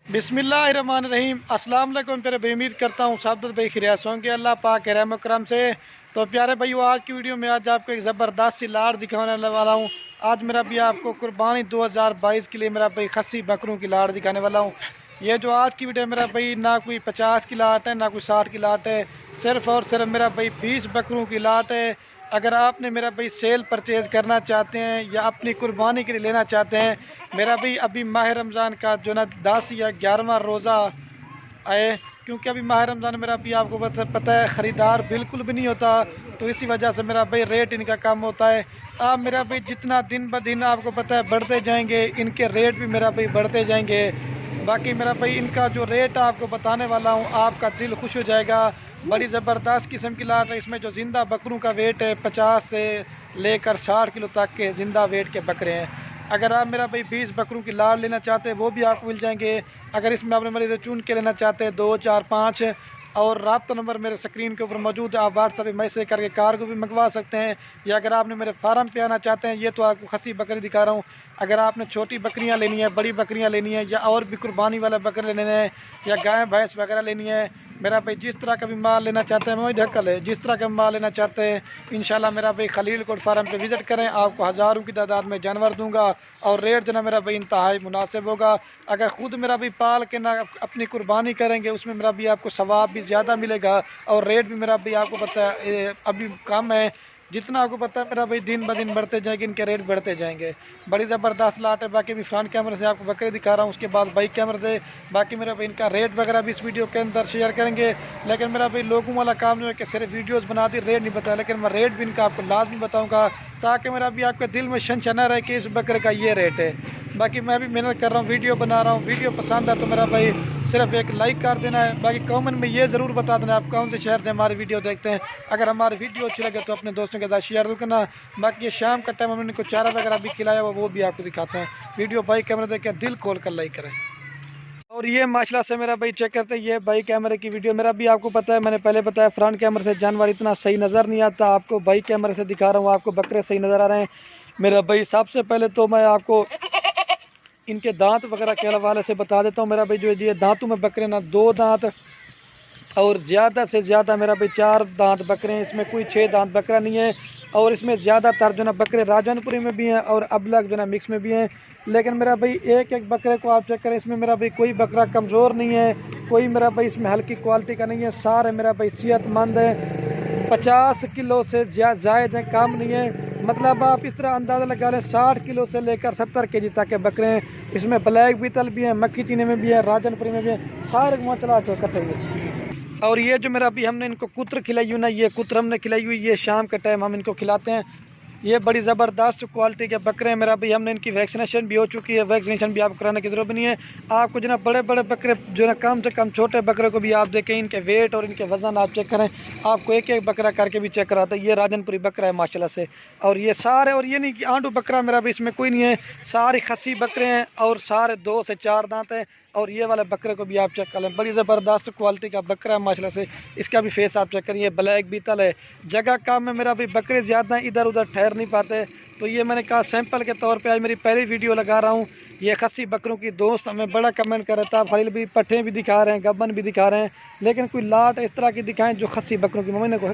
बिस्मिल्लाहिर्रहमानिर्रहीम। अस्सलाम वालेकुम प्यारे भाई, उम्मीद करता हूँ सब भाई खैरियत होंगे अल्लाह पाक के रहम करम से। तो प्यारे भाई, आज की वीडियो में आज आपको एक ज़बरदस्त सी लाड़ दिखाने वाला हूँ। आज मेरा भी आपको कुर्बानी 2022 के लिए मेरा भाई खस्सी बकरों की लाड़ दिखाने वाला हूँ। ये जो आज की वीडियो मेरा भाई ना कोई 50 की लाट है ना कोई 60 की लाट है, सिर्फ़ और सिर्फ मेरा भाई 20 बकरों की लाट है। अगर आपने मेरा भाई सेल परचेज़ करना चाहते हैं या अपनी कुर्बानी के लिए लेना चाहते हैं, मेरा भाई अभी माह रमज़ान का जो ना 10 या 11वां रोज़ा आए, क्योंकि अभी माह रमज़ान मेरा भी आपको पता है ख़रीदार बिल्कुल भी नहीं होता, तो इसी वजह से मेरा भाई रेट इनका कम होता है। आप मेरा भाई जितना दिन ब दिन आपको पता है बढ़ते जाएंगे, इनके रेट भी मेरा भाई बढ़ते जाएंगे। बाकी मेरा भाई इनका जो रेट आपको बताने वाला हूँ, आपका दिल खुश हो जाएगा। बड़ी ज़बरदस्त किस्म की लाट है। इसमें जो ज़िंदा बकरों का वेट है 50 से लेकर 60 किलो तक के ज़िंदा वेट के बकरे हैं। अगर आप मेरा भाई 20 बकरों की लाड़ लेना चाहते हैं वो भी आपको मिल जाएंगे। अगर इसमें आपने मेरे चुन के लेना चाहते हैं 2 4 5, और रब्ता नंबर मेरे स्क्रीन के ऊपर मौजूद है, आप व्हाट्सएप पे मैसेज करके कार को भी मंगवा सकते हैं। या अगर आपने मेरे फार्म पे आना चाहते हैं, ये तो आपको खस्सी बकरी दिखा रहा हूँ। अगर आपने छोटी बकरियाँ लेनी है, बड़ी बकरियाँ लेनी है, या और भी कुर्बानी वाले बकरे लेने हैं, या गाय भैंस वगैरह लेनी है, मेरा भाई जिस तरह का भी माल लेना चाहते हैं, वही ढक्कल है, जिस तरह का माल लेना चाहते हैं इंशाल्लाह मेरा भाई खलील कोट फार्म पे विज़िट करें। आपको हज़ारों की तादाद में जानवर दूंगा और रेट जो ना मेरा भाई इंतहाई मुनासिब होगा। अगर ख़ुद मेरा भी पाल के ना अपनी कुर्बानी करेंगे, उसमें मेरा भी आपको सवाब भी ज़्यादा मिलेगा और रेट भी मेरा भी आपको पता है अभी कम है। जितना आपको पता है मेरा भाई दिन ब दिन बढ़ते जाएंगे, इनके रेट बढ़ते जाएंगे। बड़ी ज़बरदस्त लाट है। बाकी भी फ्रंट कैमरे से आपको बकरे दिखा रहा हूँ, उसके बाद बाइक कैमरे से बाकी मेरा भाई इनका रेट वगैरह भी इस वीडियो के अंदर शेयर करेंगे। लेकिन मेरा भाई लोगों वाला काम जो है कि सिर्फ वीडियोज़ बना दी, रेट नहीं बताया, लेकिन मैं रेट भी इनका आपको लाजमी बताऊँगा, ताकि मेरा भी आपके दिल में शंशा ना रहे कि इस बकरे का ये रेट है। बाकी मैं भी मेहनत कर रहा हूँ, वीडियो बना रहा हूँ। वीडियो पसंद है तो मेरा भाई सिर्फ एक लाइक कर देना है। बाकी कमेंट में ये ज़रूर बता देना आप कौन से शहर से हमारी वीडियो देखते हैं। अगर हमारी वीडियो अच्छी लगे तो अपने दोस्तों के साथ शेयर जरूर करना। बाकी ये शाम का टाइम हमने इनको चारा वगैरह भी खिलाया हुआ, वो भी आपको दिखाते हैं। वीडियो भाई कैमरा देख के दिल खोल कर लाइक करें। और ये माशाल्लाह से मेरा भाई चेक करते हैं, ये भाई कैमरे की वीडियो। मेरा भी आपको पता है, मैंने पहले बताया फ्रंट कैमरे से जानवर इतना सही नज़र नहीं आता, आपको भाई कैमरे से दिखा रहा हूँ, आपको बकरे सही नज़र आ रहे हैं। मेरा भाई सबसे पहले तो मैं आपको इनके दांत वगैरह के हवाले से बता देता हूँ। मेरा भाई जो ये दांतों में बकरे ना 2 दांत और ज़्यादा से ज़्यादा मेरा भाई 4 दांत बकरे हैं, इसमें कोई 6 दांत बकरा नहीं है। और इसमें ज़्यादातर जो ना बकरे राजनपुरी में भी हैं और अबलग जो ना मिक्स में भी हैं। लेकिन मेरा भाई एक एक बकरे को आप चेक करें, इसमें मेरा भाई कोई बकरा कमज़ोर नहीं है, कोई मेरा भाई इसमें हल्की क्वालिटी का नहीं है, सारे मेरा भाई सेहतमंद है। 50 किलो से ज़्यादा है, कम नहीं है। मतलब आप इस तरह अंदाज़ा लगा लें 60 किलो से लेकर 70 केजी तक के बकरे हैं। इसमें ब्लैक बीतल भी हैं, मक्खी चीनी में भी है, राजनपुरी में भी है, सारे वहाँ चला चल कटेंगे। और ये जो मेरा अभी हमने इनको कुत्र खिलाई हुई ना, ये कुत्र हमने खिलाई हुई, ये शाम के टाइम हम इनको खिलाते हैं। ये बड़ी ज़बरदस्त क्वालिटी के बकरे हैं मेरा भाई। हमने इनकी वैक्सीनेशन भी हो चुकी है, वैक्सीनेशन भी आपको कराने की ज़रूरत नहीं है। आपको जो ना बड़े बड़े बकरे जो ना कम से कम छोटे बकरे को भी आप देखें, इनके वेट और इनके वज़न आप चेक करें, आपको एक एक बकरा करके भी चेक कराता है। ये राजनपुरी बकरा है माशाल्लाह से। और ये सारे, और ये नहीं कि आंडू बकरा मेरा भी इसमें कोई नहीं है, सारे खस्सी बकरे हैं और सारे 2 से 4 दांत हैं। और ये वाले बकरे को भी आप चेक कर लें, बड़ी ज़बरदस्त क्वालिटी का बकरा है माशाल्लाह से। इसका भी फेस आप चेक करिए, ब्लैक बीतल है। जगह कम में मेरा भी बकरे ज़्यादा इधर उधर ठहर नहीं पाते, तो ये मैंने कहा सैंपल के तौर पे आज मेरी पहली वीडियो लगा रहा हूँ। ये खस्सी बकरों की दोस्त हमें बड़ा कमेंट कर रहा था, खलील भी पट्ठे भी दिखा रहे हैं, गब्बन भी दिखा रहे हैं, लेकिन कोई लाट इस तरह की दिखाएं जो खस्सी बकरों की मम्मी को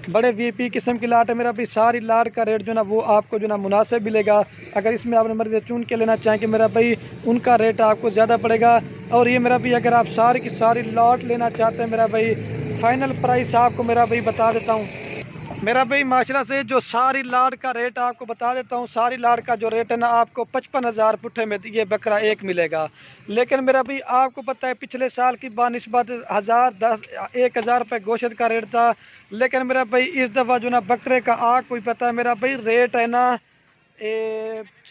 बड़े वीपी किस्म की लाट है। मेरा भी सारी लाट का रेट जो ना वो आपको जो ना मुनासिब मिलेगा। अगर इसमें आपने मर्जी चुन के लेना चाहें कि मेरा भाई उनका रेट आपको ज़्यादा पड़ेगा। और ये मेरा भी अगर आप सारी की सारी लाट लेना चाहते हैं, मेरा भाई फाइनल प्राइस आपको मेरा भाई बता देता हूँ। मेरा भाई माशाल्लाह से जो सारी लाड़ का रेट आपको बता देता हूँ। सारी लाड़ का जो रेट है ना, आपको 55,000 पुट्ठे में ये बकरा एक मिलेगा। लेकिन मेरा भाई आपको पता है पिछले साल की बानिस्बत 1,000 रुपये गोश्त का रेट था। लेकिन मेरा भाई इस दफ़ा जो ना बकरे का आपको ही पता है मेरा भाई रेट है ना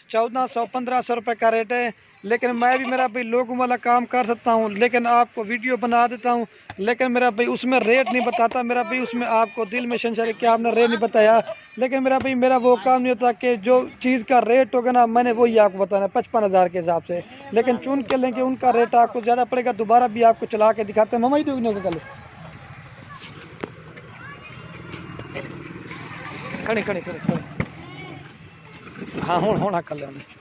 1400-1500 रुपये का रेट है। लेकिन मैं भी मेरा भाई लोगों वाला काम कर सकता हूँ, लेकिन आपको वीडियो बना देता हूँ, लेकिन मेरा भाई उसमें रेट नहीं बताता। मेरा भाई उसमें आपको दिल में शंशर क्या आपने रेट नहीं बताया। लेकिन मेरा भाई मेरा वो काम नहीं होता कि जो चीज़ का रेट होगा ना मैंने वही आपको बताना 55,000 के हिसाब से। लेकिन चुन के लेंगे उनका रेट आपको ज़्यादा पड़ेगा। दोबारा भी आपको चला के दिखाते हैं। मम्मा ही दोगे कल खड़े खड़े खड़े खड़े हाँ हूँ कर लेने।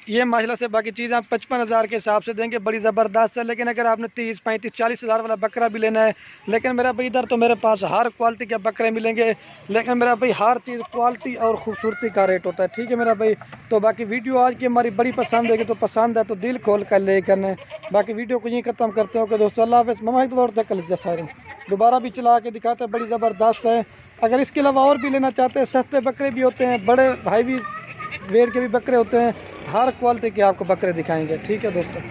ये माशाल्लाह से बाकी चीज़ आप 55,000 के हिसाब से देंगे, बड़ी ज़बरदस्त है। लेकिन अगर आपने 30, 35, 40,000 वाला बकरा भी लेना है, लेकिन मेरा भाई इधर तो मेरे पास हर क्वालिटी के बकरे मिलेंगे, लेकिन मेरा भाई हर चीज़ क्वालिटी और खूबसूरती का रेट होता है। ठीक है मेरा भाई, तो बाकी वीडियो आज की हमारी बड़ी पसंद है, तो पसंद है तो दिल खोल कर ले करना है। बाकी वीडियो को यहीं ख़त्म करते हो कि दोस्तों अल्लाह हाफ़िज़। ममा एक बार कल जैसा दोबारा भी चला के दिखाते हैं, बड़ी ज़बरदस्त है। अगर इसके अलावा और भी लेना चाहते हैं, सस्ते बकरे भी होते हैं, बड़े भाई भी वेट के भी बकरे होते हैं, हर क्वालिटी के आपको बकरे दिखाएंगे। ठीक है दोस्तों।